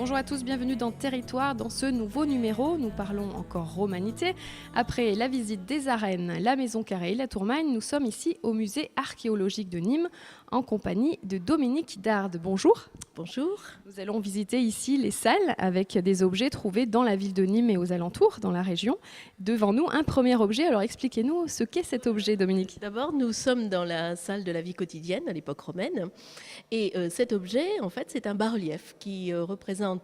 Bonjour à tous, bienvenue dans Territoire. Dans ce nouveau numéro, nous parlons encore romanité. Après la visite des arènes, la Maison Carrée et la Tourmagne, nous sommes ici au musée archéologique de Nîmes en compagnie de Dominique Darde. Bonjour. Bonjour. Nous allons visiter ici les salles avec des objets trouvés dans la ville de Nîmes et aux alentours, dans la région. Devant nous, un premier objet. Alors expliquez-nous ce qu'est cet objet, Dominique. D'abord, nous sommes dans la salle de la vie quotidienne à l'époque romaine. Et cet objet, en fait, c'est un bas-relief qui représente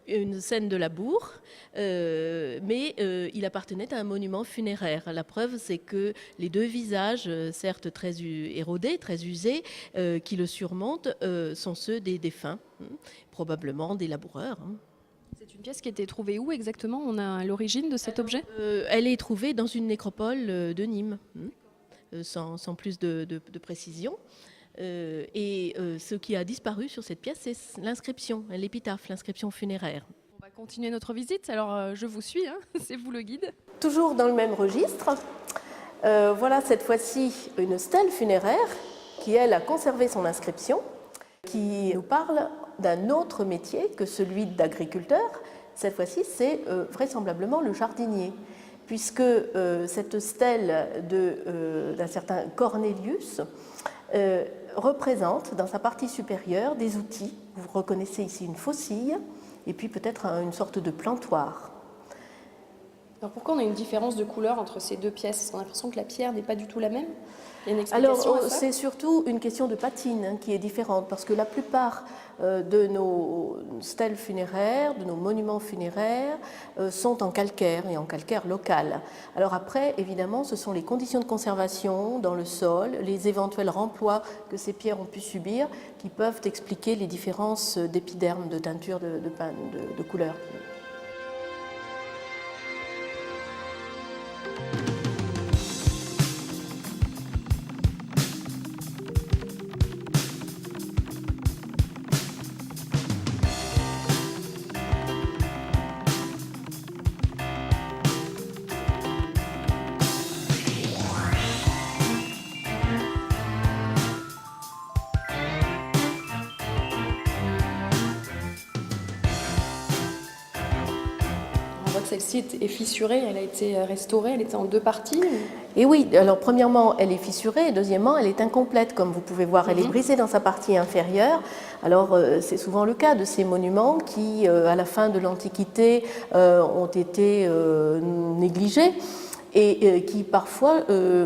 une scène de labour, mais il appartenait à un monument funéraire. La preuve, c'est que les deux visages, certes très érodés, très usés, qui le surmontent, sont ceux des défunts, probablement des laboureurs. C'est une pièce qui a été trouvée où exactement? On a l'origine de cet objet? Elle est trouvée dans une nécropole de Nîmes, sans plus de précision. Et ce qui a disparu sur cette pièce, c'est l'inscription, l'épitaphe, l'inscription funéraire. On va continuer notre visite, alors je vous suis, c'est vous le guide. Toujours dans le même registre, voilà cette fois-ci une stèle funéraire qui, elle, a conservé son inscription, qui nous parle d'un autre métier que celui d'agriculteur. Cette fois-ci, c'est vraisemblablement le jardinier, puisque cette stèle d'un certain Cornelius représente dans sa partie supérieure des outils. Vous reconnaissez ici une faucille et puis peut-être une sorte de plantoir. Alors pourquoi on a une différence de couleur entre ces deux pièces? On a l'impression que la pierre n'est pas du tout la même. Il y a une explication à ça? C'est surtout une question de patine qui est différente, parce que la plupart de nos stèles funéraires, de nos monuments funéraires, sont en calcaire et en calcaire local. Alors après, évidemment, ce sont les conditions de conservation dans le sol, les éventuels remplois que ces pierres ont pu subir, qui peuvent expliquer les différences d'épiderme, de teinture, de couleur. On voit que celle-ci est fissurée, elle a été restaurée, elle était en deux parties. Et oui, alors premièrement, elle est fissurée, et deuxièmement, elle est incomplète, comme vous pouvez voir. Elle est brisée dans sa partie inférieure. Alors, c'est souvent le cas de ces monuments qui, à la fin de l'Antiquité, ont été négligés et qui, parfois,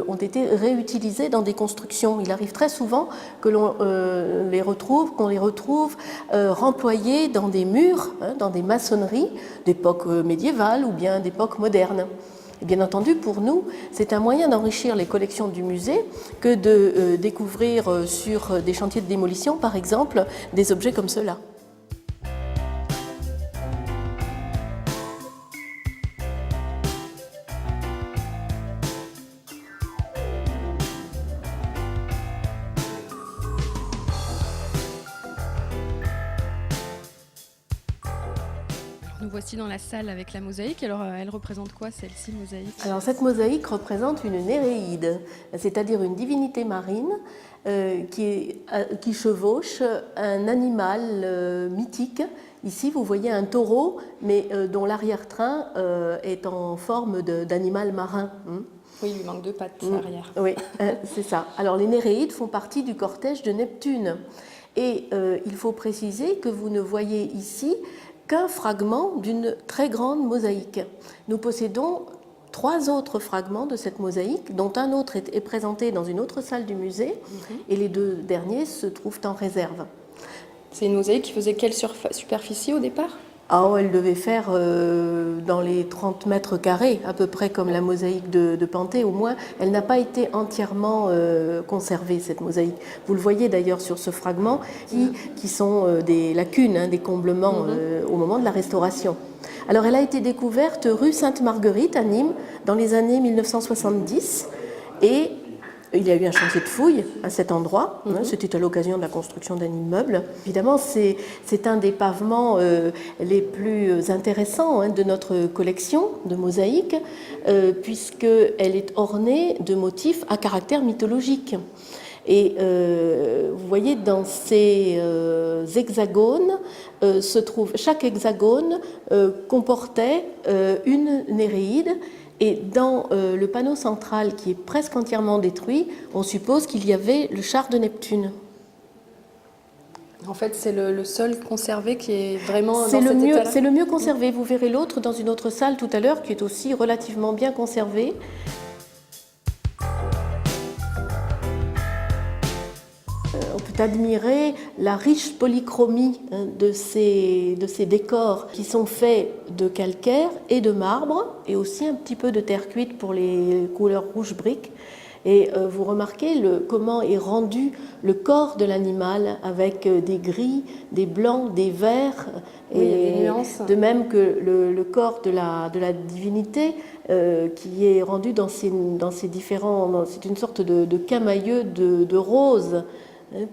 ont été réutilisés dans des constructions. Il arrive très souvent que qu'on les retrouve remployés dans des murs, dans des maçonneries d'époque médiévale ou bien d'époque moderne. Et bien entendu, pour nous, c'est un moyen d'enrichir les collections du musée que de découvrir sur des chantiers de démolition, par exemple, des objets comme ceux-là. Nous voici dans la salle avec la mosaïque. Alors, elle représente quoi, celle-ci, mosaïque? Alors, cette mosaïque représente une Néréide, c'est-à-dire une divinité marine qui chevauche un animal mythique. Ici, vous voyez un taureau, mais dont l'arrière-train est en forme d'animal marin. Oui, il lui manque deux pattes arrière. Oui, c'est ça. Alors, les Néréides font partie du cortège de Neptune. Et il faut préciser que vous ne voyez ici qu'un fragment d'une très grande mosaïque. Nous possédons 3 autres fragments de cette mosaïque, dont un autre est présenté dans une autre salle du musée, et les 2 derniers se trouvent en réserve. C'est une mosaïque qui faisait quelle superficie au départ? Elle devait faire dans les 30 mètres carrés, à peu près comme la mosaïque de Panthée, au moins. Elle n'a pas été entièrement conservée, cette mosaïque. Vous le voyez d'ailleurs sur ce fragment, qui sont des lacunes, des comblements au moment de la restauration. Alors, elle a été découverte rue Sainte-Marguerite à Nîmes dans les années 1970 et il y a eu un chantier de fouilles à cet endroit. C'était à l'occasion de la construction d'un immeuble. Évidemment, c'est un des pavements les plus intéressants de notre collection de mosaïques, puisqu'elle est ornée de motifs à caractère mythologique. Et vous voyez, dans ces hexagones, chaque hexagone comportait une Néréide. Et dans le panneau central, qui est presque entièrement détruit, on suppose qu'il y avait le char de Neptune. En fait, c'est le seul conservé qui est vraiment dans C'est cet état-là. C'est le mieux conservé. Vous verrez l'autre dans une autre salle tout à l'heure, qui est aussi relativement bien conservée. On peut admirer la riche polychromie de ces décors qui sont faits de calcaire et de marbre et aussi un petit peu de terre cuite pour les couleurs rouge brique. Et vous remarquez comment est rendu le corps de l'animal avec des gris, des blancs, des verts, oui, et des nuances. De même que le corps de la divinité qui est rendu dans ces différents... C'est une sorte de camailleux de rose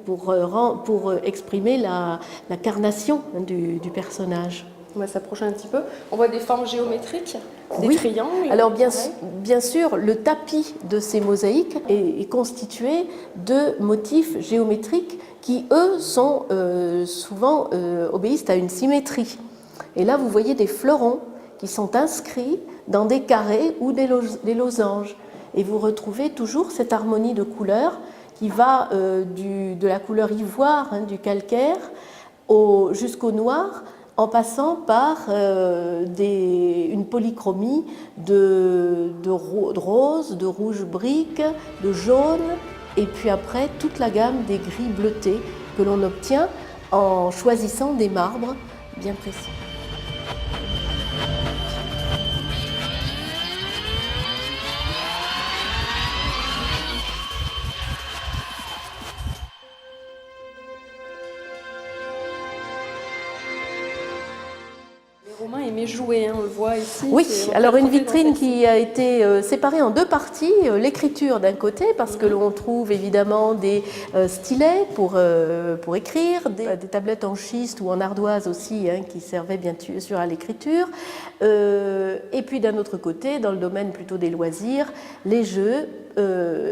pour exprimer la carnation du personnage. On va s'approcher un petit peu. On voit des formes géométriques, des oui. triangles. Alors bien sûr, le tapis de ces mosaïques est constitué de motifs géométriques qui, eux, sont souvent obéissent à une symétrie. Et là, vous voyez des fleurons qui sont inscrits dans des carrés ou des losanges. Et vous retrouvez toujours cette harmonie de couleurs qui va de la couleur ivoire, du calcaire, jusqu'au noir, en passant par une polychromie de rose, de rouge brique, de jaune, et puis après toute la gamme des gris bleutés que l'on obtient en choisissant des marbres bien précis. Les Romains aimaient jouer, on le voit ici. Oui, alors une vitrine qui a été séparée en deux parties, l'écriture d'un côté, parce que l'on trouve évidemment des stylets pour écrire, des tablettes en schiste ou en ardoise aussi, qui servaient bien sûr à l'écriture. Et puis d'un autre côté, dans le domaine plutôt des loisirs, les jeux,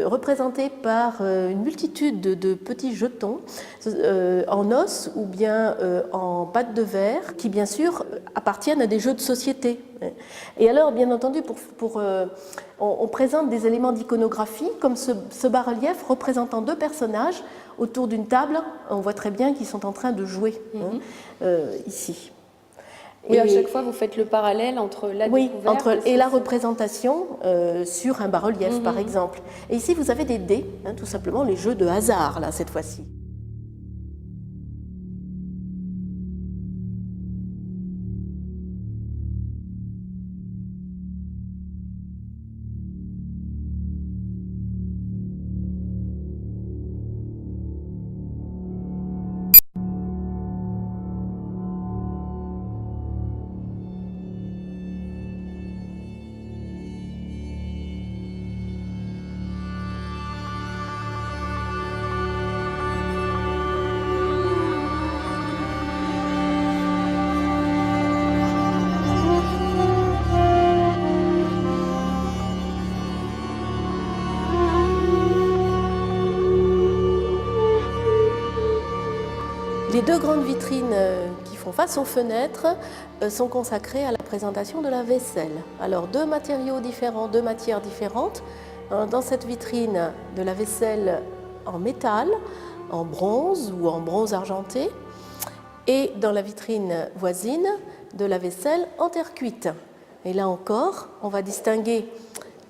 représentés par une multitude de petits jetons en os ou bien en pâte de verre, qui bien sûr appartiennent à des jeux de société. Et alors, bien entendu, on présente des éléments d'iconographie, comme ce bas-relief représentant deux personnages autour d'une table. On voit très bien qu'ils sont en train de jouer ici. Oui, à chaque fois, vous faites le parallèle entre la découverte et la représentation sur un bas-relief, par exemple. Et ici, vous avez des dés, tout simplement les jeux de hasard, là, cette fois-ci. Les deux grandes vitrines qui font face aux fenêtres sont consacrées à la présentation de la vaisselle. Alors, deux matériaux différents, deux matières différentes. Dans cette vitrine, de la vaisselle en métal, en bronze ou en bronze argenté. Et dans la vitrine voisine, de la vaisselle en terre cuite. Et là encore, on va distinguer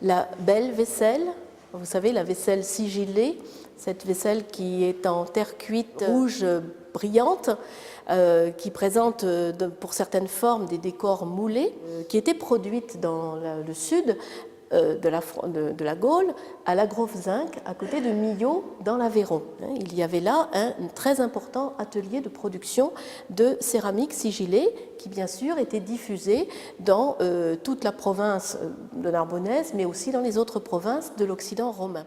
la belle vaisselle, vous savez, la vaisselle sigillée, cette vaisselle qui est en terre cuite rouge brillante, qui présente pour certaines formes des décors moulés, qui était produite dans le sud de la Gaule, à la Grove-Zinc, à côté de Millau, dans l'Aveyron. Il y avait là un très important atelier de production de céramique sigillée, qui bien sûr était diffusé dans toute la province de Narbonnaise, mais aussi dans les autres provinces de l'Occident romain.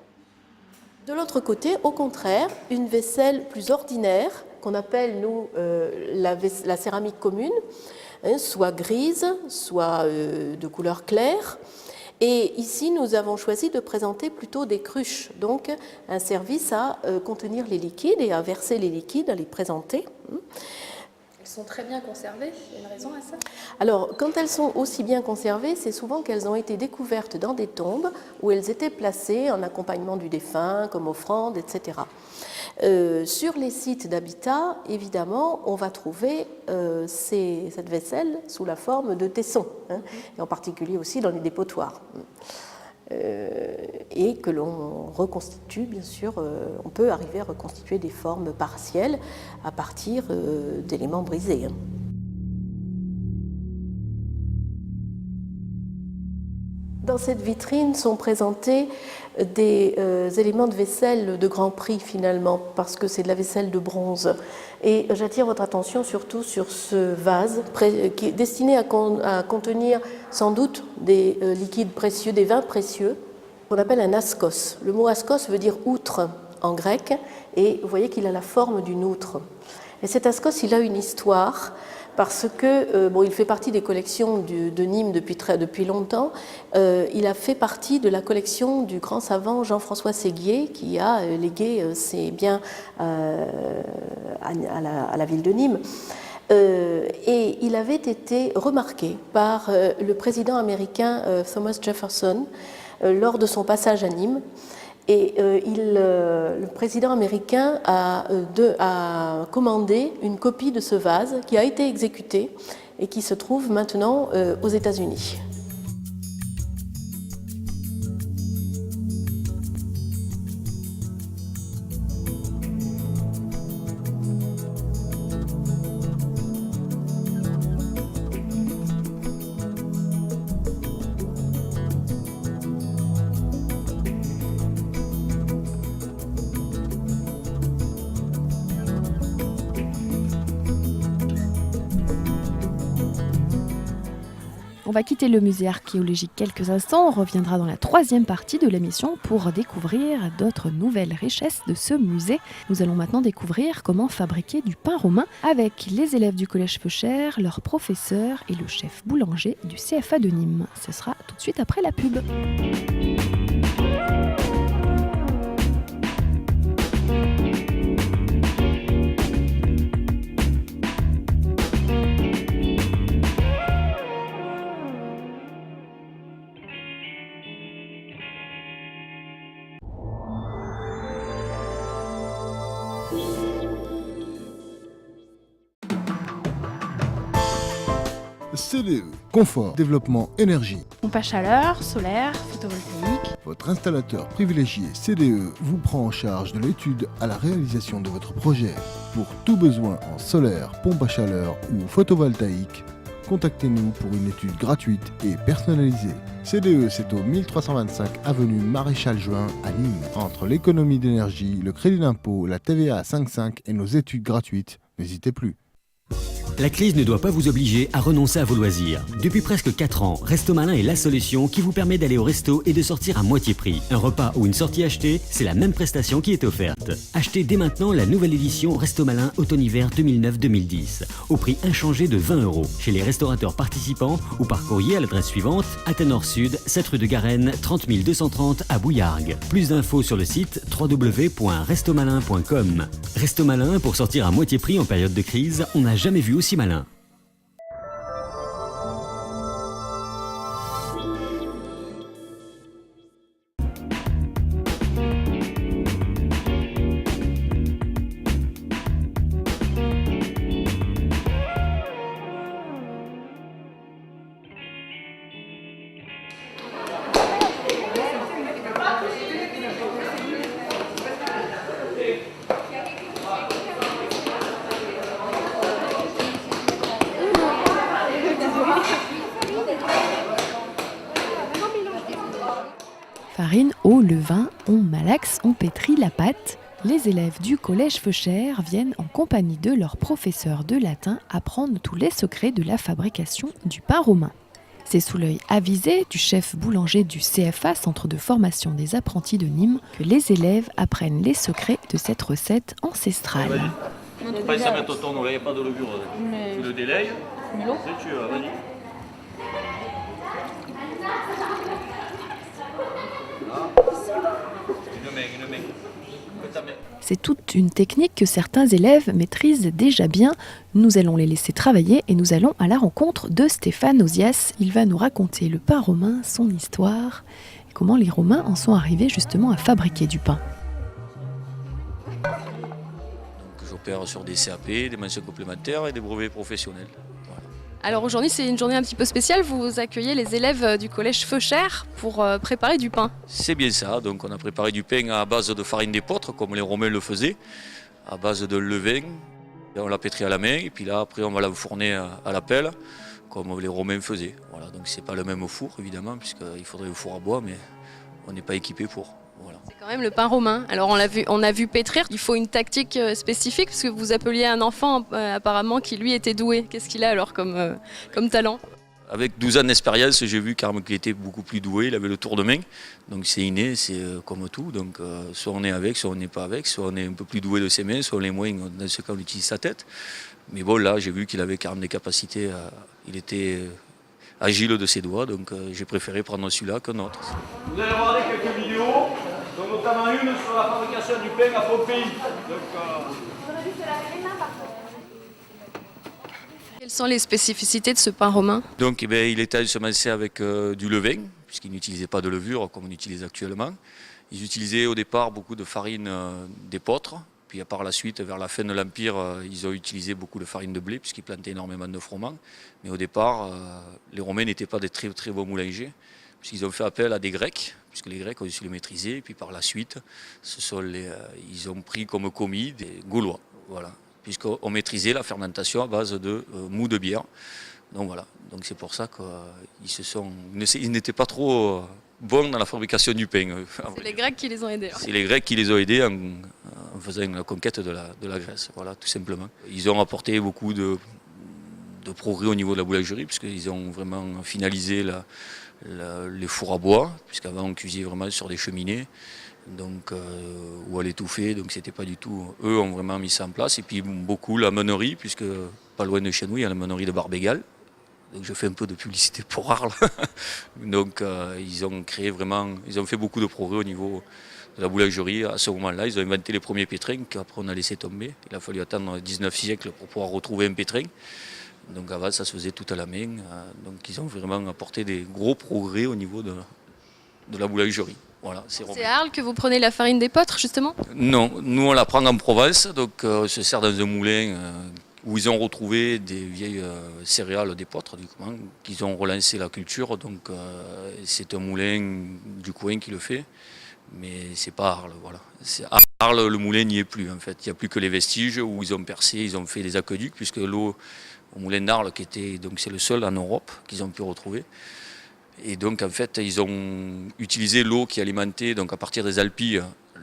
De l'autre côté, au contraire, une vaisselle plus ordinaire, qu'on appelle, nous, la céramique commune, soit grise, soit de couleur claire, Et ici, nous avons choisi de présenter plutôt des cruches, donc un service à contenir les liquides et à verser les liquides, à les présenter. Elles sont très bien conservées, il y a une raison à ça? Alors, quand elles sont aussi bien conservées, c'est souvent qu'elles ont été découvertes dans des tombes où elles étaient placées en accompagnement du défunt, comme offrande, etc. Sur les sites d'habitat, évidemment, on va trouver cette vaisselle sous la forme de tessons, et en particulier aussi dans les dépotoirs. Et que l'on reconstitue, bien sûr, on peut arriver à reconstituer des formes partielles à partir d'éléments brisés. Dans cette vitrine sont présentés des éléments de vaisselle de grand prix finalement, parce que c'est de la vaisselle de bronze. Et j'attire votre attention surtout sur ce vase qui est destiné à contenir sans doute des liquides précieux, des vins précieux, qu'on appelle un ascos. Le mot ascos veut dire outre en grec, et vous voyez qu'il a la forme d'une outre. Et cet ascos, il a une histoire, parce que il fait partie des collections de Nîmes depuis longtemps. Il a fait partie de la collection du grand savant Jean-François Séguier, qui a légué ses biens à la ville de Nîmes. Et il avait été remarqué par le président américain Thomas Jefferson lors de son passage à Nîmes. Et le président américain a commandé une copie de ce vase qui a été exécuté et qui se trouve maintenant aux États-Unis. On va quitter le musée archéologique quelques instants, on reviendra dans la troisième partie de l'émission pour découvrir d'autres nouvelles richesses de ce musée. Nous allons maintenant découvrir comment fabriquer du pain romain avec les élèves du collège Feuchères, leurs professeurs et le chef boulanger du CFA de Nîmes. Ce sera tout de suite après la pub. CDE, confort, développement, énergie. Pompe à chaleur, solaire, photovoltaïque. Votre installateur privilégié CDE vous prend en charge de l'étude à la réalisation de votre projet. Pour tout besoin en solaire, pompe à chaleur ou photovoltaïque, contactez-nous pour une étude gratuite et personnalisée. CDE, c'est au 1325 avenue Maréchal Juin à Nîmes. Entre l'économie d'énergie, le crédit d'impôt, la TVA à 5,5 et nos études gratuites, n'hésitez plus. La crise ne doit pas vous obliger à renoncer à vos loisirs. Depuis presque 4 ans, Resto Malin est la solution qui vous permet d'aller au resto et de sortir à moitié prix. Un repas ou une sortie achetée, c'est la même prestation qui est offerte. Achetez dès maintenant la nouvelle édition Resto Malin automne-hiver 2009-2010 au prix inchangé de 20 € chez les restaurateurs participants ou par courrier à l'adresse suivante: Athénor Sud, 7 rue de Garenne, 30 230 à Bouillargues. Plus d'infos sur le site www.restomalin.com. Resto Malin, pour sortir à moitié prix en période de crise, on n'a jamais vu aussi malin. Farine, eau, levain, on malaxe, on pétrit la pâte. Les élèves du collège Feuchères viennent en compagnie de leur professeur de latin apprendre tous les secrets de la fabrication du pain romain. C'est sous l'œil avisé du chef boulanger du CFA, Centre de formation des apprentis de Nîmes, que les élèves apprennent les secrets de cette recette ancestrale. Pas ça mettre au tourneau, là il n'y a pas de levure. Tu le délayes, si tu veux, vas-y. Une main. C'est toute une technique que certains élèves maîtrisent déjà bien. Nous allons les laisser travailler et nous allons à la rencontre de Stéphane Ozias. Il va nous raconter le pain romain, son histoire, et comment les Romains en sont arrivés justement à fabriquer du pain. Donc j'opère sur des CAP, des mentions complémentaires et des brevets professionnels. Voilà. Alors aujourd'hui c'est une journée un petit peu spéciale, vous accueillez les élèves du collège Feuchères pour préparer du pain. C'est bien ça, donc on a préparé du pain à base de farine d'épeautre, comme les Romains le faisaient, à base de levain. Et on l'a pétri à la main, et puis là après on va l'enfourner à la pelle, comme les Romains faisaient. Voilà, donc c'est pas le même four évidemment, puisqu'il faudrait le four à bois, mais on n'est pas équipé pour. Voilà. C'est quand même le pain romain. Alors on a vu pétrir, il faut une tactique spécifique, parce que vous appeliez un enfant apparemment qui lui était doué. Qu'est-ce qu'il a alors comme talent ? Avec 12 ans d'expérience, j'ai vu carrément qu'il était beaucoup plus doué, il avait le tour de main, donc c'est inné, c'est comme tout, donc soit on est avec, soit on n'est pas avec, soit on est un peu plus doué de ses mains, soit on est moins, dans ce cas on utilise sa tête. Mais bon là j'ai vu qu'il avait carrément des capacités, il était agile de ses doigts, donc j'ai préféré prendre celui-là qu'un autre. Vous allez regarder quelques vidéos, donc notamment une sur la fabrication du pain à Pompéi. Quelles sont les spécificités de ce pain romain ? Donc il était ensemencé avec du levain, puisqu'ils n'utilisaient pas de levure comme on utilise actuellement. Ils utilisaient au départ beaucoup de farine d'épeautre, puis par la suite, vers la fin de l'Empire, ils ont utilisé beaucoup de farine de blé, puisqu'ils plantaient énormément de froment. Mais au départ, les Romains n'étaient pas des très, très bons moulingers, puisqu'ils ont fait appel à des Grecs, puisque les Grecs ont su les maîtriser, et puis par la suite, ils ont pris comme commis des Gaulois, voilà, puisqu'on maîtrisait la fermentation à base de mou de bière. Donc voilà, donc c'est pour ça qu'ils n'étaient pas trop bons dans la fabrication du pain. C'est les Grecs qui les ont aidés. C'est les Grecs qui les ont aidés en faisant la conquête de la Grèce, voilà, tout simplement. Ils ont apporté beaucoup de progrès au niveau de la boulangerie, puisqu'ils ont vraiment finalisé les fours à bois, puisqu'avant on cuisait vraiment sur des cheminées, donc, ou à l'étouffer, donc c'était pas du tout. Eux ont vraiment mis ça en place, et puis beaucoup la meunerie, puisque pas loin de chez nous, il y a la meunerie de Barbégal. Donc je fais un peu de publicité pour Arles. Donc ils ont fait beaucoup de progrès au niveau de la boulangerie. À ce moment-là, ils ont inventé les premiers pétrins qu'après on a laissé tomber. Il a fallu attendre 19 siècles pour pouvoir retrouver un pétrin. Donc avant, ça se faisait tout à la main. Donc ils ont vraiment apporté des gros progrès au niveau de la boulangerie. Voilà, c'est à Arles que vous prenez la farine d'épeautre, justement ? Non, nous on la prend en Provence. Donc on se sert dans un moulin où ils ont retrouvé des vieilles céréales d'épeautre, qu'ils ont relancé la culture. Donc c'est un moulin du coin qui le fait, mais c'est pas Arles. Voilà. À Arles, le moulin n'y est plus en fait. Il n'y a plus que les vestiges où ils ont percé, ils ont fait des aqueducs, puisque l'eau au moulin d'Arles, c'est le seul en Europe qu'ils ont pu retrouver. Et donc en fait, ils ont utilisé l'eau qui alimentait donc à partir des Alpilles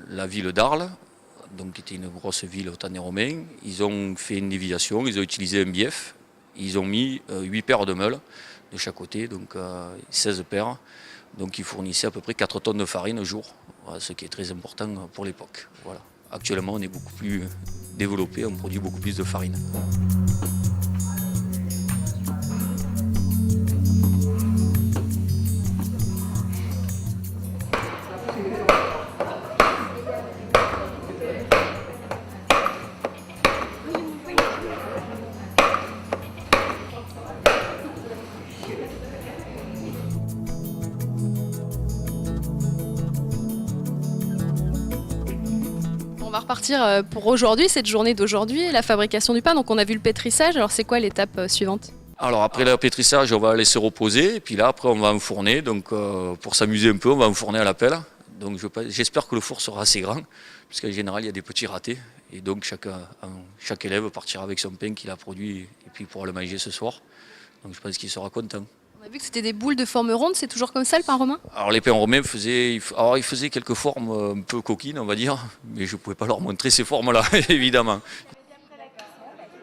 la ville d'Arles, donc qui était une grosse ville au temps des Romains. Ils ont fait une déviation, ils ont utilisé un bief, ils ont mis 8 paires de meules de chaque côté, donc 16 paires. Donc ils fournissaient à peu près 4 tonnes de farine au jour, voilà, ce qui est très important pour l'époque. Voilà. Actuellement, on est beaucoup plus développé, on produit beaucoup plus de farine. On va repartir pour aujourd'hui, cette journée d'aujourd'hui, la fabrication du pain. Donc on a vu le pétrissage, alors c'est quoi l'étape suivante ? Alors après le pétrissage, on va laisser reposer, et puis là après on va enfourner. Donc pour s'amuser un peu, on va enfourner à la pelle. Donc j'espère que le four sera assez grand, puisqu'en général il y a des petits ratés. Et donc chaque élève partira avec son pain qu'il a produit, et puis pourra le manger ce soir. Donc je pense qu'il sera content. On a vu que c'était des boules de forme ronde, c'est toujours comme ça le pain romain ? Alors les pains romains ils faisaient quelques formes un peu coquines, on va dire, mais je ne pouvais pas leur montrer ces formes-là, évidemment.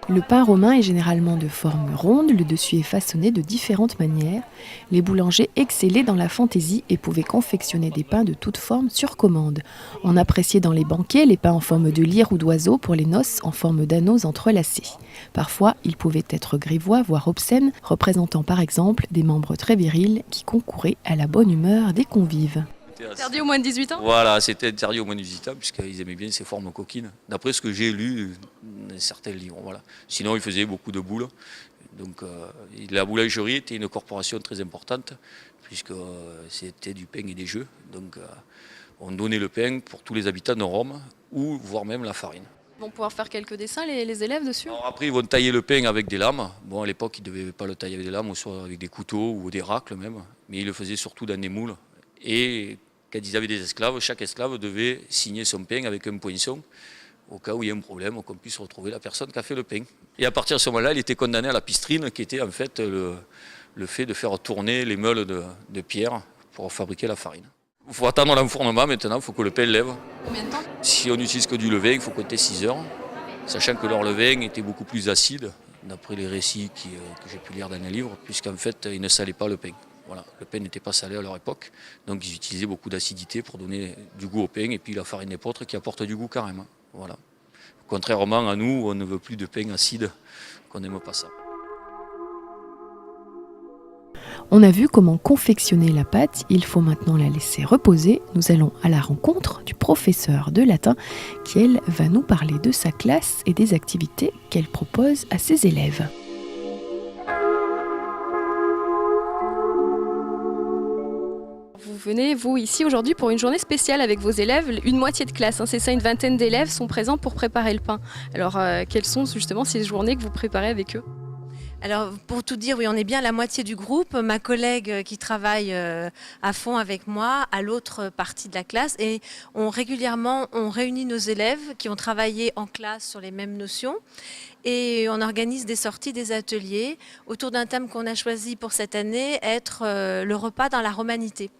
Le pain romain est généralement de forme ronde, le dessus est façonné de différentes manières. Les boulangers excellaient dans la fantaisie et pouvaient confectionner des pains de toutes formes sur commande. On appréciait dans les banquets les pains en forme de lyre ou d'oiseau, pour les noces en forme d'anneaux entrelacés. Parfois, ils pouvaient être grivois, voire obscènes, représentant par exemple des membres très virils qui concouraient à la bonne humeur des convives. Interdit au moins de 18 ans? Voilà, c'était interdit au moins de 18 ans, puisqu'ils aimaient bien ces formes coquines, d'après ce que j'ai lu dans certains livres. Voilà. Sinon, ils faisaient beaucoup de boules. Donc, la boulangerie était une corporation très importante, puisque c'était du pain et des jeux. Donc, on donnait le pain pour tous les habitants de Rome, ou voire même la farine. Ils vont pouvoir faire quelques dessins, les élèves, dessus? Alors après, ils vont tailler le pain avec des lames. Bon, à l'époque, ils ne devaient pas le tailler avec des lames, ou soit avec des couteaux ou des racles même. Mais ils le faisaient surtout dans des moules. Et quand ils avaient des esclaves, chaque esclave devait signer son pain avec un poinçon, au cas où il y a un problème, qu'on puisse retrouver la personne qui a fait le pain. Et à partir de ce moment-là, il était condamné à la pistrine, qui était en fait le fait de faire tourner les meules de pierre pour fabriquer la farine. Il faut attendre l'enfournement maintenant, il faut que le pain lève. Combien de temps? Si on n'utilise que du levain, il faut compter 6 heures, sachant que leur levain était beaucoup plus acide, d'après les récits que j'ai pu lire dans les livres, puisqu'en fait, ils ne salaient pas le pain. Voilà, le pain n'était pas salé à leur époque, donc ils utilisaient beaucoup d'acidité pour donner du goût au pain, et puis la farine d'épeautre qui apporte du goût carrément. Voilà. Contrairement à nous, on ne veut plus de pain acide, qu'on n'aime pas ça. On a vu comment confectionner la pâte, il faut maintenant la laisser reposer. Nous allons à la rencontre du professeur de latin qui, elle, va nous parler de sa classe et des activités qu'elle propose à ses élèves. Vous venez, vous, ici aujourd'hui pour une journée spéciale avec vos élèves, une moitié de classe, hein, c'est ça, une vingtaine d'élèves sont présents pour préparer le pain. Alors, quelles sont justement ces journées que vous préparez avec eux ? Alors, pour tout dire, oui, on est bien la moitié du groupe. Ma collègue qui travaille à fond avec moi à l'autre partie de la classe. Et régulièrement, on réunit nos élèves qui ont travaillé en classe sur les mêmes notions. Et on organise des sorties, des ateliers autour d'un thème qu'on a choisi pour cette année, être le repas dans la romanité.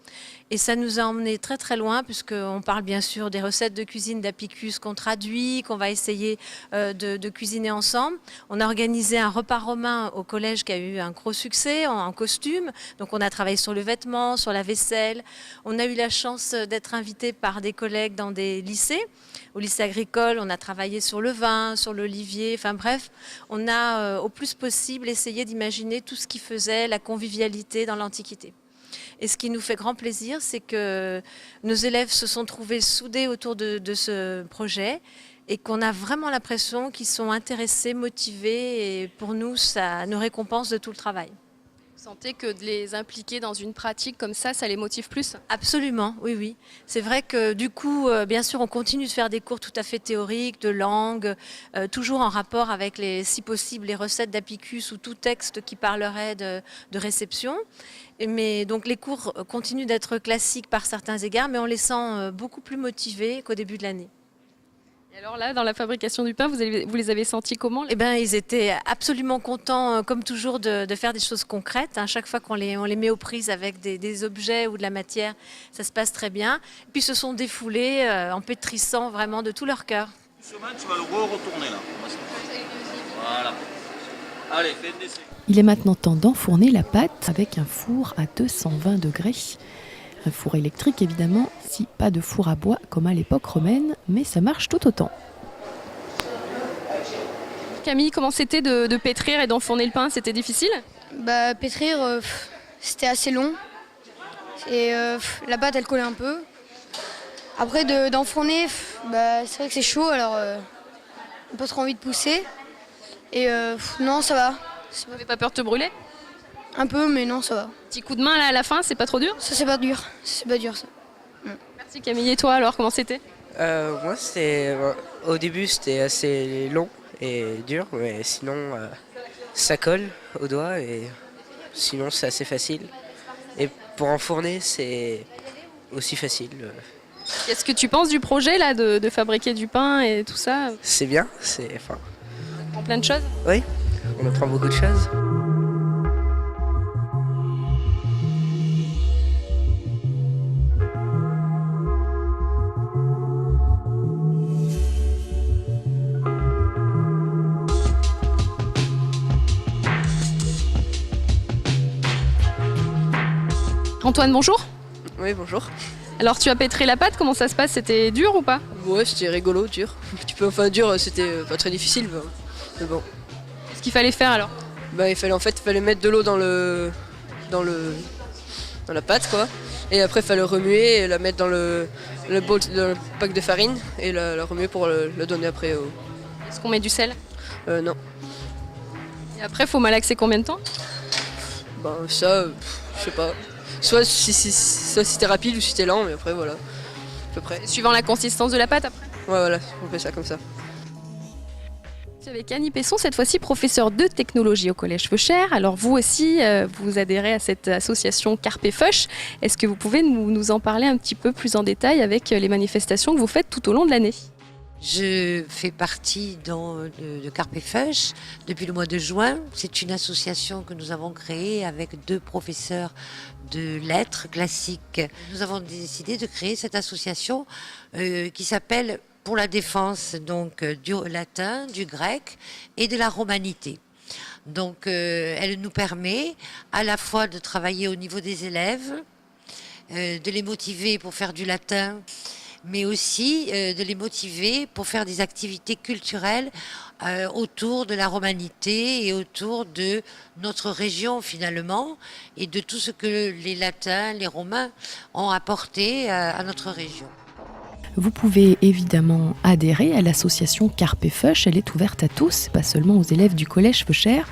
Et ça nous a emmenés très très loin, puisqu'on parle bien sûr des recettes de cuisine d'Apicus qu'on traduit, qu'on va essayer de cuisiner ensemble. On a organisé un repas romain au collège qui a eu un gros succès en costume. Donc on a travaillé sur le vêtement, sur la vaisselle. On a eu la chance d'être invité par des collègues dans des lycées. Au lycée agricole, on a travaillé sur le vin, sur l'olivier, enfin bref, on a au plus possible essayé d'imaginer tout ce qui faisait la convivialité dans l'Antiquité. Et ce qui nous fait grand plaisir, c'est que nos élèves se sont trouvés soudés autour de ce projet et qu'on a vraiment l'impression qu'ils sont intéressés, motivés, et pour nous, ça nous récompense de tout le travail. Vous sentez que de les impliquer dans une pratique comme ça les motive plus? Absolument, oui, oui. C'est vrai que du coup, bien sûr, on continue de faire des cours tout à fait théoriques, de langue, toujours en rapport avec, si possible, les recettes d'Apicus ou tout texte qui parlerait de réception. Mais donc les cours continuent d'être classiques par certains égards, mais on les sent beaucoup plus motivés qu'au début de l'année. Et alors là, dans la fabrication du pain, vous les avez sentis comment? Eh ben, ils étaient absolument contents, comme toujours, de faire des choses concrètes. Chaque fois qu'on les met aux prises avec des objets ou de la matière, ça se passe très bien. Et puis ils se sont défoulés en pétrissant vraiment de tout leur cœur. Doucement, tu vas le retourner là. Voilà. Allez, fais un essai. Il est maintenant temps d'enfourner la pâte avec un four à 220 degrés. Un four électrique évidemment, si pas de four à bois comme à l'époque romaine, mais ça marche tout autant. Camille, comment c'était de pétrir et d'enfourner le pain? C'était difficile? Pétrir, c'était assez long. Et la pâte, elle collait un peu. Après, d'enfourner, c'est vrai que c'est chaud, alors on n'a pas trop envie de pousser. Et non, ça va. Vous n'avez pas peur de te brûler? Un peu, mais non, ça va. Petit coup de main là à la fin, c'est pas trop dur? Ça, c'est pas dur. C'est pas dur, ça. Merci Camille. Et toi alors, comment c'était? Moi, au début, c'était assez long et dur, mais sinon, ça colle aux doigts et sinon, c'est assez facile. Et pour enfourner, c'est aussi facile. Qu'est-ce que tu penses du projet là de fabriquer du pain et tout ça? C'est bien, On apprend plein de choses? Oui, on apprend beaucoup de choses. Antoine, bonjour. Oui, bonjour. Alors tu as pétré la pâte, comment ça se passe? C'était dur ou pas? Ouais, c'était rigolo, dur. Un petit peu, dur, c'était pas très difficile, mais bon. Qu'est-ce qu'il fallait faire alors? Il fallait mettre de l'eau dans la pâte, quoi. Et après, il fallait remuer et la mettre dans le pack de farine et la remuer pour le donner après au... Est-ce qu'on met du sel? Non. Et après, il faut malaxer combien de temps? Ben ça, je sais pas. Soit si c'était rapide ou si c'était lent, mais après voilà, à peu près. Suivant la consistance de la pâte après? Ouais, voilà, on fait ça comme ça. Avec Annie Pesson, cette fois-ci professeure de technologie au Collège Feuchères. Alors vous aussi, vous adhérez à cette association Carpe Feuch. Est-ce que vous pouvez nous en parler un petit peu plus en détail avec les manifestations que vous faites tout au long de l'année? Je fais partie de Carpe Feuch depuis le mois de juin. C'est une association que nous avons créée avec 2 professeurs de lettres classiques. Nous avons décidé de créer cette association qui s'appelle Pour la défense donc du latin, du grec et de la romanité. Donc elle nous permet à la fois de travailler au niveau des élèves, de les motiver pour faire du latin, mais aussi de les motiver pour faire des activités culturelles autour de la romanité et autour de notre région finalement, et de tout ce que les latins, les romains ont apporté à notre région. Vous pouvez évidemment adhérer à l'association Carpe Feuch, elle est ouverte à tous, pas seulement aux élèves du Collège Feuchères.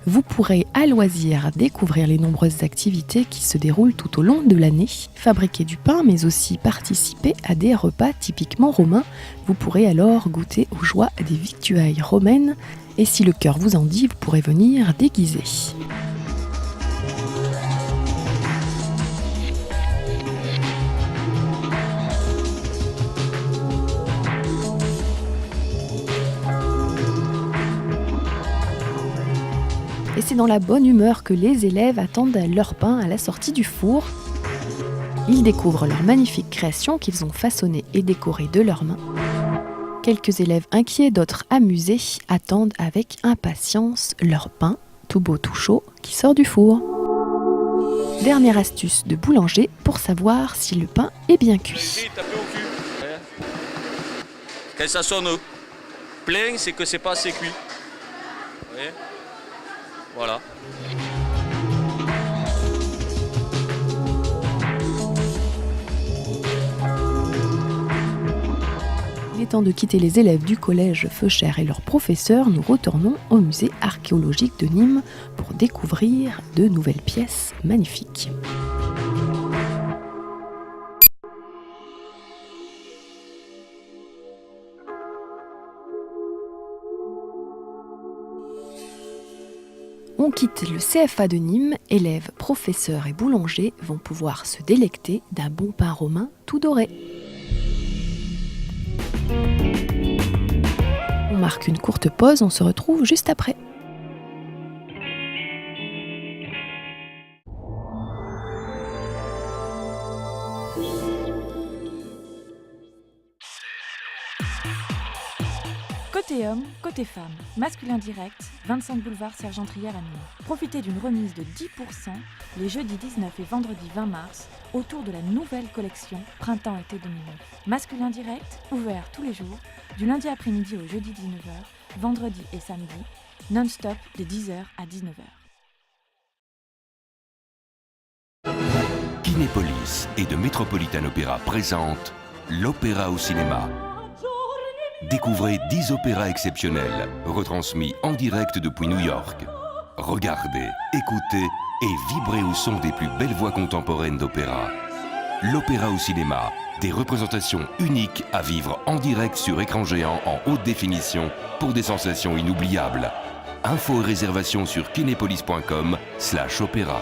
Vous pourrez à loisir découvrir les nombreuses activités qui se déroulent tout au long de l'année, fabriquer du pain mais aussi participer à des repas typiquement romains. Vous pourrez alors goûter aux joies des victuailles romaines et si le cœur vous en dit, vous pourrez venir déguisé. Et c'est dans la bonne humeur que les élèves attendent leur pain à la sortie du four. Ils découvrent leur magnifique création qu'ils ont façonnée et décorée de leurs mains. Quelques élèves inquiets, d'autres amusés, attendent avec impatience leur pain, tout beau tout chaud, qui sort du four. Dernière astuce de boulanger pour savoir si le pain est bien cuit. Quand ça sonne plein, c'est que c'est pas assez cuit. Vous voyez ? Voilà. Il est temps de quitter les élèves du collège Feuchères et leurs professeurs. Nous retournons au musée archéologique de Nîmes pour découvrir de nouvelles pièces magnifiques. On quitte le CFA de Nîmes, élèves, professeurs et boulangers vont pouvoir se délecter d'un bon pain romain tout doré. On marque une courte pause, on se retrouve juste après. Côté homme, côté femme, masculin direct, 25 boulevard Sergent-Trière à Nîmes. Profitez d'une remise de 10% les jeudis 19 et vendredi 20 mars autour de la nouvelle collection Printemps-été 2009. Masculin direct, ouvert tous les jours, du lundi après-midi au jeudi 19h, vendredi et samedi, non-stop de 10h à 19h. Kinépolis et de Metropolitan Opera présente l'opéra au cinéma. Découvrez 10 opéras exceptionnels, retransmis en direct depuis New York. Regardez, écoutez et vibrez au son des plus belles voix contemporaines d'opéra. L'opéra au cinéma, des représentations uniques à vivre en direct sur écran géant en haute définition pour des sensations inoubliables. Infos et réservations sur kinepolis.com/opéra.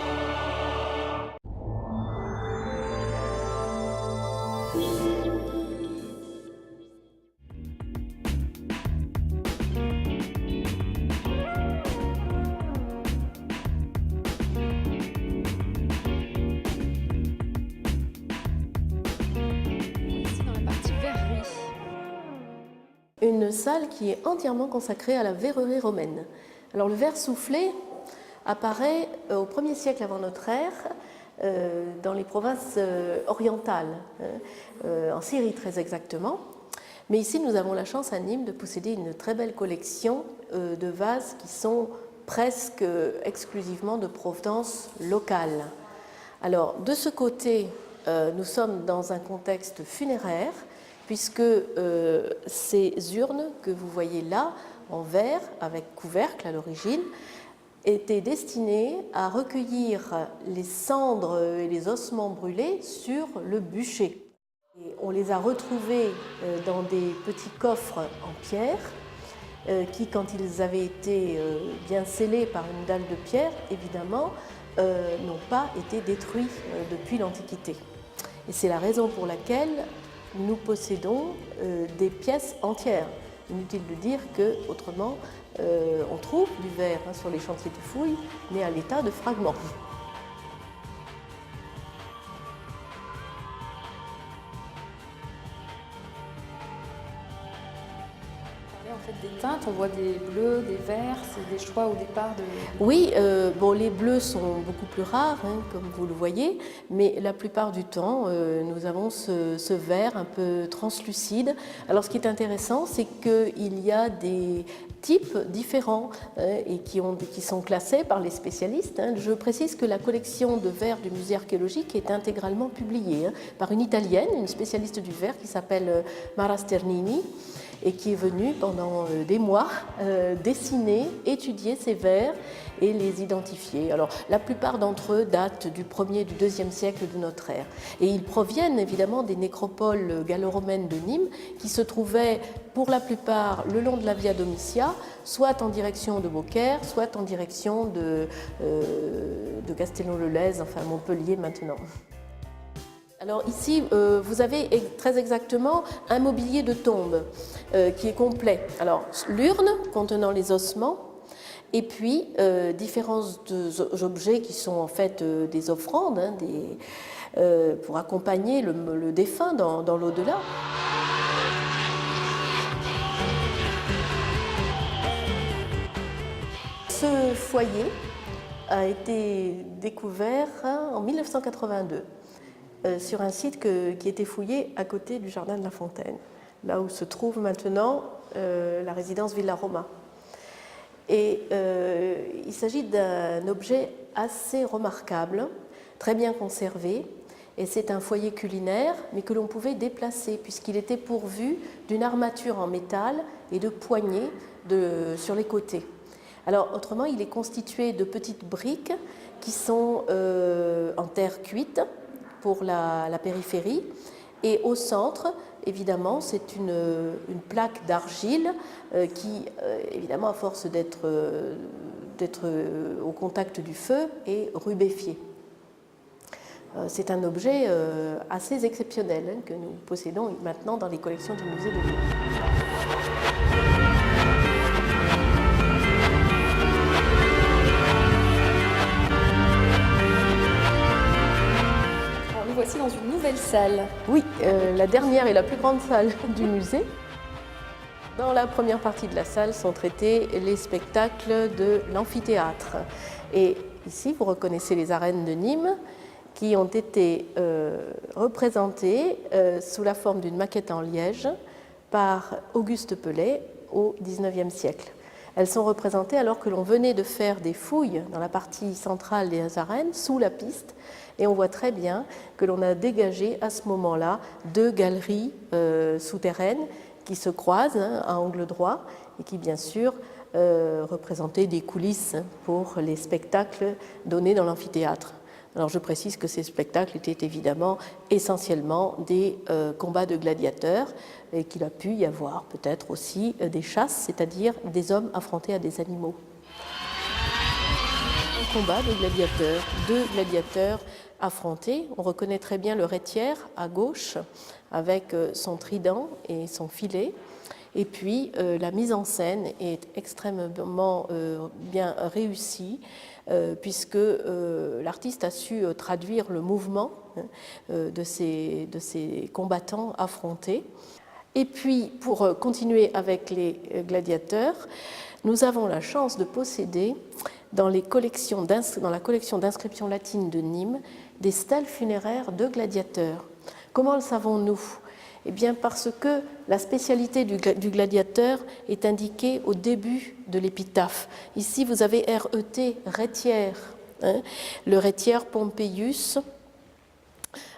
Une salle qui est entièrement consacrée à la verrerie romaine. Alors le verre soufflé apparaît au 1er siècle avant notre ère dans les provinces orientales, en Syrie très exactement. Mais ici nous avons la chance à Nîmes de posséder une très belle collection de vases qui sont presque exclusivement de provenance locale. Alors de ce côté, nous sommes dans un contexte funéraire, puisque ces urnes que vous voyez là, en verre, avec couvercle à l'origine, étaient destinées à recueillir les cendres et les ossements brûlés sur le bûcher. Et on les a retrouvés dans des petits coffres en pierre, qui, quand ils avaient été bien scellés par une dalle de pierre, évidemment, n'ont pas été détruits depuis l'Antiquité. Et c'est la raison pour laquelle nous possédons des pièces entières. Inutile de dire qu'autrement, on trouve du verre sur les chantiers de fouilles, mais à l'état de fragments. Des teintes, on voit des bleus, des verts, c'est des choix au départ de... Oui, bon, les bleus sont beaucoup plus rares, comme vous le voyez, mais la plupart du temps, nous avons ce vert un peu translucide. Alors, ce qui est intéressant, c'est qu'il y a des types différents et qui sont classés par les spécialistes. Je précise que la collection de verre du musée archéologique est intégralement publiée par une Italienne, une spécialiste du verre qui s'appelle Mara Sternini, et qui est venue pendant des mois dessiner, étudier ces vers et les identifier. Alors, la plupart d'entre eux datent du 1er et du 2e siècle de notre ère. Et ils proviennent évidemment des nécropoles gallo-romaines de Nîmes, qui se trouvaient pour la plupart le long de la Via Domitia, soit en direction de Beaucaire, soit en direction de Castellon-le-Lez, enfin Montpellier maintenant. Alors ici, vous avez très exactement un mobilier de tombe qui est complet. Alors l'urne contenant les ossements et puis différents objets qui sont en fait des offrandes pour accompagner le défunt dans l'au-delà. Ce foyer a été découvert en 1982. Sur un site qui était fouillé à côté du jardin de la Fontaine, là où se trouve maintenant la résidence Villa Roma. Et il s'agit d'un objet assez remarquable, très bien conservé, et c'est un foyer culinaire, mais que l'on pouvait déplacer, puisqu'il était pourvu d'une armature en métal et de poignées sur les côtés. Alors, autrement, il est constitué de petites briques qui sont en terre cuite, pour la périphérie, et au centre, évidemment, c'est une plaque d'argile qui, évidemment, à force d'être au contact du feu, est rubéfiée. C'est un objet assez exceptionnel que nous possédons maintenant dans les collections du musée de Nîmes. Voici dans une nouvelle salle. Oui, la dernière et la plus grande salle du musée. Dans la première partie de la salle sont traités les spectacles de l'amphithéâtre. Et ici, vous reconnaissez les arènes de Nîmes qui ont été représentées sous la forme d'une maquette en liège par Auguste Pellet au XIXe siècle. Elles sont représentées alors que l'on venait de faire des fouilles dans la partie centrale des arènes, sous la piste, et on voit très bien que l'on a dégagé à ce moment-là 2 galeries souterraines qui se croisent à angle droit et qui, bien sûr, représentaient des coulisses pour les spectacles donnés dans l'amphithéâtre. Alors je précise que ces spectacles étaient évidemment essentiellement des combats de gladiateurs et qu'il a pu y avoir peut-être aussi des chasses, c'est-à-dire des hommes affrontés à des animaux. Un combat de gladiateurs, 2 gladiateurs affrontés. On reconnaît très bien le rhétière à gauche avec son trident et son filet. Et puis la mise en scène est extrêmement bien réussie puisque l'artiste a su traduire le mouvement de ces combattants affrontés. Et puis, pour continuer avec les gladiateurs, nous avons la chance de posséder dans la collection d'inscriptions latines de Nîmes des stèles funéraires de gladiateurs. Comment le savons-nous ? Eh bien parce que la spécialité du gladiateur est indiquée au début de l'épitaphe. Ici, vous avez RET, rhétière, le rhétière Pompeius,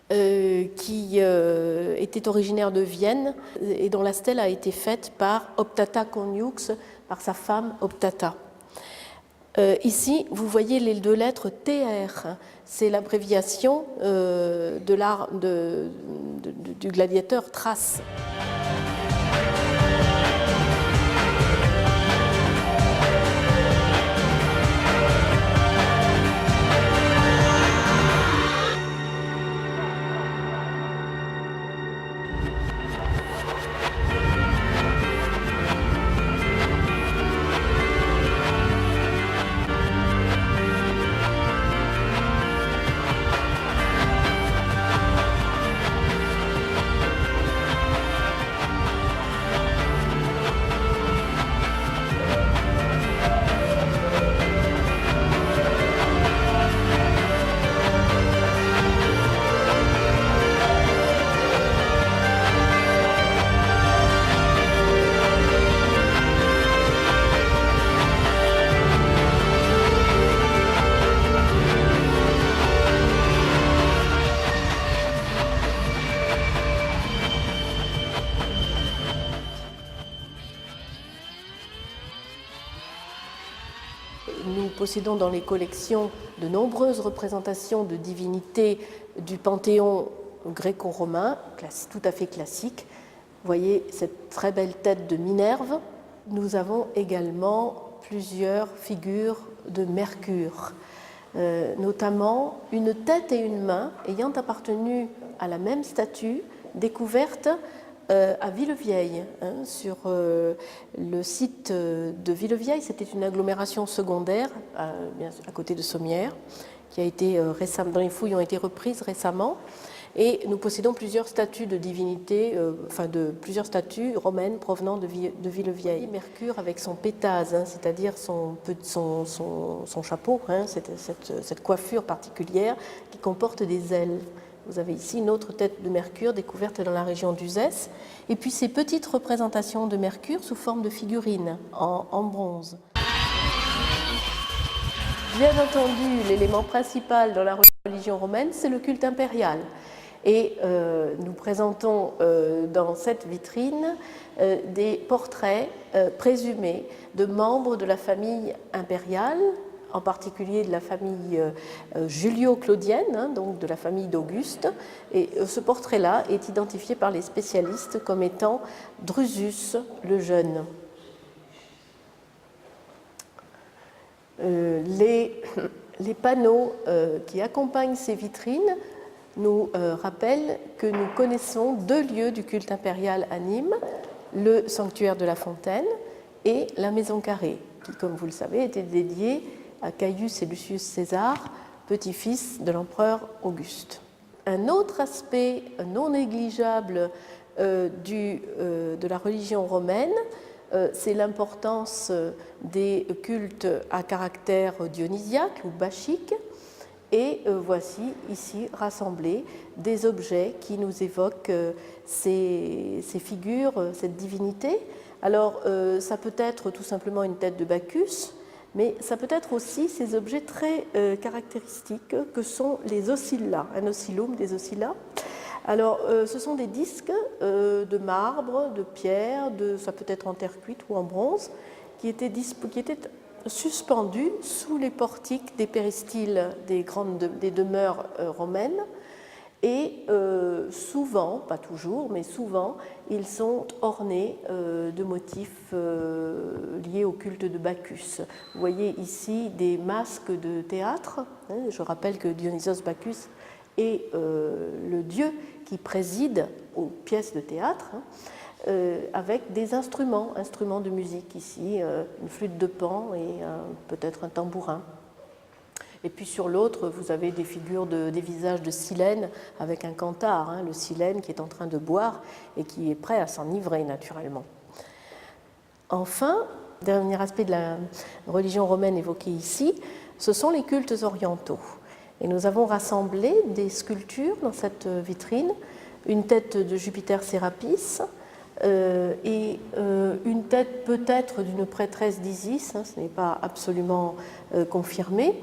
qui était originaire de Vienne et dont la stèle a été faite par Optata Coniux, par sa femme Optata. Ici, vous voyez les deux lettres TR, c'est l'abréviation du gladiateur Thrace. Nous possédons dans les collections de nombreuses représentations de divinités du panthéon gréco-romain, tout à fait classique. Vous voyez cette très belle tête de Minerve. Nous avons également plusieurs figures de Mercure, notamment une tête et une main ayant appartenu à la même statue, découverte à Villevieille, sur le site de Villevieille. C'était une agglomération secondaire à côté de Sommières, qui a été dont les fouilles ont été reprises récemment. Et nous possédons plusieurs statues de divinités, plusieurs statues romaines provenant de Villevieille. Mercure avec son pétase, c'est-à-dire son chapeau, cette coiffure particulière qui comporte des ailes. Vous avez ici une autre tête de Mercure découverte dans la région d'Uzès. Et puis ces petites représentations de Mercure sous forme de figurines en bronze. Bien entendu, l'élément principal dans la religion romaine, c'est le culte impérial. Et nous présentons dans cette vitrine des portraits présumés de membres de la famille impériale, en particulier de la famille julio-claudienne, donc de la famille d'Auguste. Et ce portrait-là est identifié par les spécialistes comme étant Drusus le Jeune. Les panneaux qui accompagnent ces vitrines nous rappellent que nous connaissons deux lieux du culte impérial à Nîmes, le sanctuaire de la Fontaine et la Maison Carrée, qui, comme vous le savez, était dédiée à Caius et Lucius César, petit-fils de l'empereur Auguste. Un autre aspect non négligeable de la religion romaine, c'est l'importance des cultes à caractère dionysiaque ou bachique. Et voici ici rassemblés des objets qui nous évoquent ces figures, cette divinité. Alors, ça peut être tout simplement une tête de Bacchus, mais ça peut être aussi ces objets très caractéristiques que sont les oscilla, un oscillum, des oscilla. Alors, ce sont des disques de marbre, de pierre, ça peut être en terre cuite ou en bronze, qui étaient suspendus sous les portiques des péristyles des demeures romaines. Et souvent, pas toujours, mais souvent, ils sont ornés de motifs liés au culte de Bacchus. Vous voyez ici des masques de théâtre. Je rappelle que Dionysos Bacchus est le dieu qui préside aux pièces de théâtre, avec des instruments de musique ici, une flûte de Pan et peut-être un tambourin. Et puis sur l'autre, vous avez des figures des visages de Silène avec un canthare, le Silène qui est en train de boire et qui est prêt à s'enivrer naturellement. Enfin, dernier aspect de la religion romaine évoqué ici, ce sont les cultes orientaux. Et nous avons rassemblé des sculptures dans cette vitrine, une tête de Jupiter Sérapis et une tête peut-être d'une prêtresse d'Isis, ce n'est pas absolument confirmé.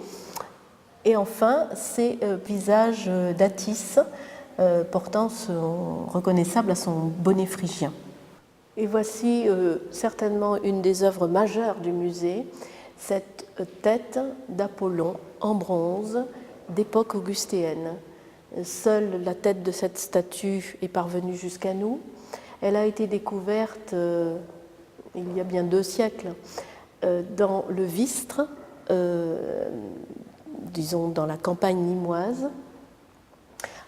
Et enfin, ces visages d'Attis reconnaissable à son bonnet phrygien. Et voici certainement une des œuvres majeures du musée, cette tête d'Apollon en bronze d'époque augustéenne. Seule la tête de cette statue est parvenue jusqu'à nous. Elle a été découverte il y a bien 2 siècles dans le Vistre, disons dans la campagne nîmoise.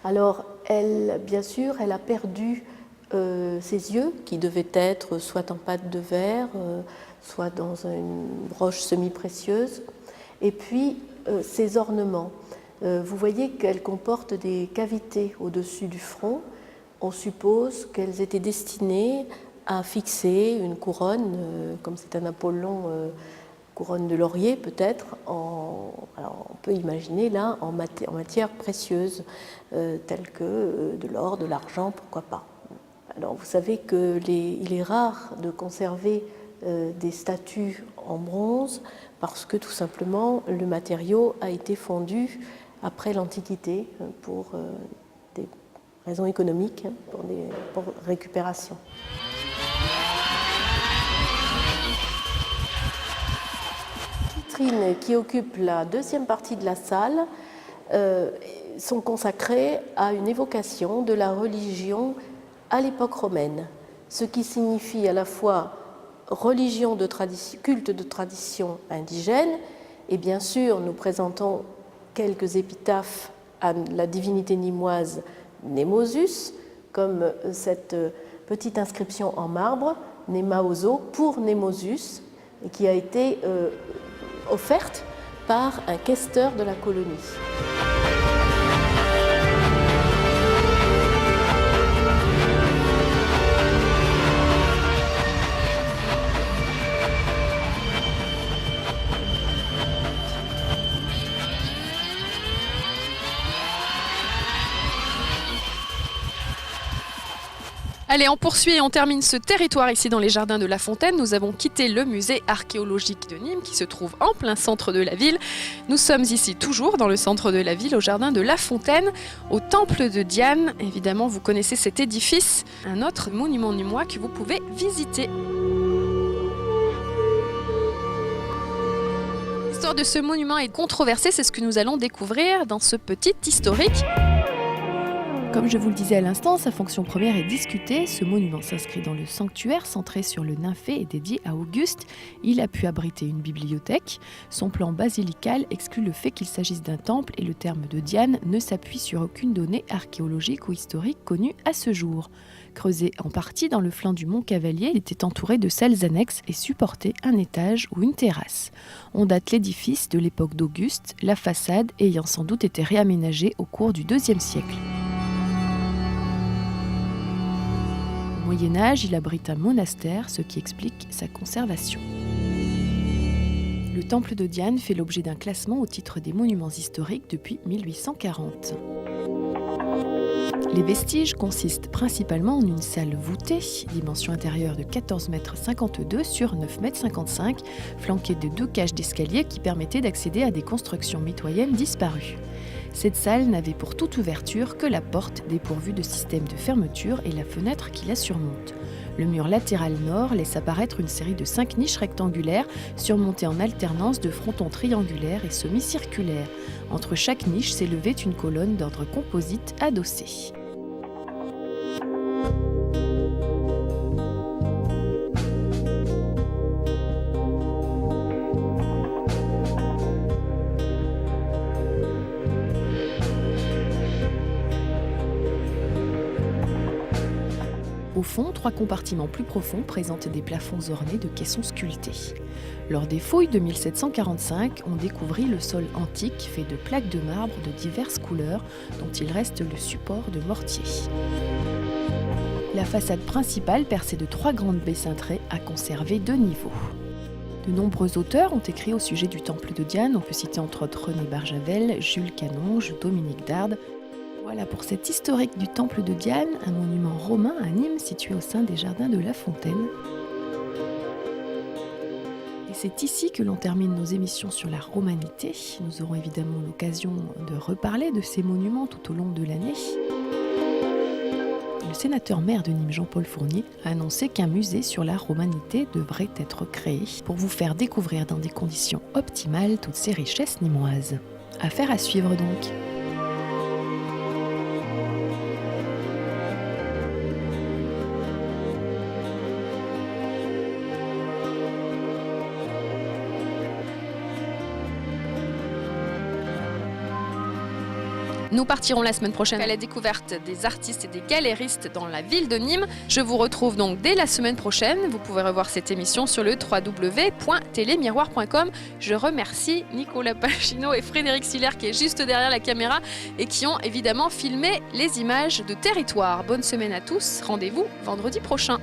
Alors, bien sûr, elle a perdu ses yeux, qui devaient être soit en pâte de verre, soit dans une broche semi-précieuse, et puis ses ornements. Vous voyez qu'elle comporte des cavités au-dessus du front. On suppose qu'elles étaient destinées à fixer une couronne, comme c'est un Apollon, couronne de laurier peut-être, alors on peut imaginer là en matière précieuse, telle que de l'or, de l'argent, pourquoi pas. Alors vous savez qu'il est rare de conserver des statues en bronze parce que tout simplement le matériau a été fondu après l'Antiquité pour des raisons économiques, pour récupération. Les vitrines qui occupent la deuxième partie de la salle sont consacrées à une évocation de la religion à l'époque romaine, ce qui signifie à la fois religion de tradition, culte de tradition indigène, et bien sûr nous présentons quelques épitaphes à la divinité nîmoise Némosus, comme cette petite inscription en marbre, Némaoso, pour Némosus, qui a été offerte par un questeur de la colonie. Allez, on poursuit et on termine ce territoire ici dans les jardins de La Fontaine. Nous avons quitté le musée archéologique de Nîmes qui se trouve en plein centre de la ville. Nous sommes ici toujours dans le centre de la ville, au jardin de La Fontaine, au temple de Diane. Évidemment, vous connaissez cet édifice, un autre monument nîmois que vous pouvez visiter. L'histoire de ce monument est controversée, c'est ce que nous allons découvrir dans ce petit historique. Comme je vous le disais à l'instant, sa fonction première est discutée. Ce monument s'inscrit dans le sanctuaire centré sur le nymphée et dédié à Auguste. Il a pu abriter une bibliothèque. Son plan basilical exclut le fait qu'il s'agisse d'un temple et le terme de Diane ne s'appuie sur aucune donnée archéologique ou historique connue à ce jour. Creusé en partie dans le flanc du mont Cavalier, il était entouré de salles annexes et supportait un étage ou une terrasse. On date l'édifice de l'époque d'Auguste, la façade ayant sans doute été réaménagée au cours du IIe siècle. Au Moyen-Âge, il abrite un monastère, ce qui explique sa conservation. Le temple de Diane fait l'objet d'un classement au titre des monuments historiques depuis 1840. Les vestiges consistent principalement en une salle voûtée, dimension intérieure de 14,52 m sur 9,55 m, flanquée de 2 cages d'escalier qui permettaient d'accéder à des constructions mitoyennes disparues. Cette salle n'avait pour toute ouverture que la porte dépourvue de système de fermeture et la fenêtre qui la surmonte. Le mur latéral nord laisse apparaître une série de 5 niches rectangulaires surmontées en alternance de frontons triangulaires et semi-circulaires. Entre chaque niche s'élevait une colonne d'ordre composite adossée. Au fond, 3 compartiments plus profonds présentent des plafonds ornés de caissons sculptés. Lors des fouilles de 1745, on découvrit le sol antique fait de plaques de marbre de diverses couleurs dont il reste le support de mortier. La façade principale, percée de 3 grandes baies cintrées, a conservé 2 niveaux. De nombreux auteurs ont écrit au sujet du temple de Diane. On peut citer entre autres René Barjavel, Jules Canonge, Dominique Dard. Voilà pour cet historique du temple de Diane, un monument romain à Nîmes situé au sein des jardins de La Fontaine. Et c'est ici que l'on termine nos émissions sur la romanité. Nous aurons évidemment l'occasion de reparler de ces monuments tout au long de l'année. Le sénateur-maire de Nîmes, Jean-Paul Fournier, a annoncé qu'un musée sur la romanité devrait être créé pour vous faire découvrir dans des conditions optimales toutes ces richesses nîmoises. Affaire à suivre donc. Nous partirons la semaine prochaine à la découverte des artistes et des galéristes dans la ville de Nîmes. Je vous retrouve donc dès la semaine prochaine. Vous pouvez revoir cette émission sur le www.telemiroir.com. Je remercie Nicolas Pachino et Frédéric Siller qui est juste derrière la caméra et qui ont évidemment filmé les images de territoire. Bonne semaine à tous. Rendez-vous vendredi prochain.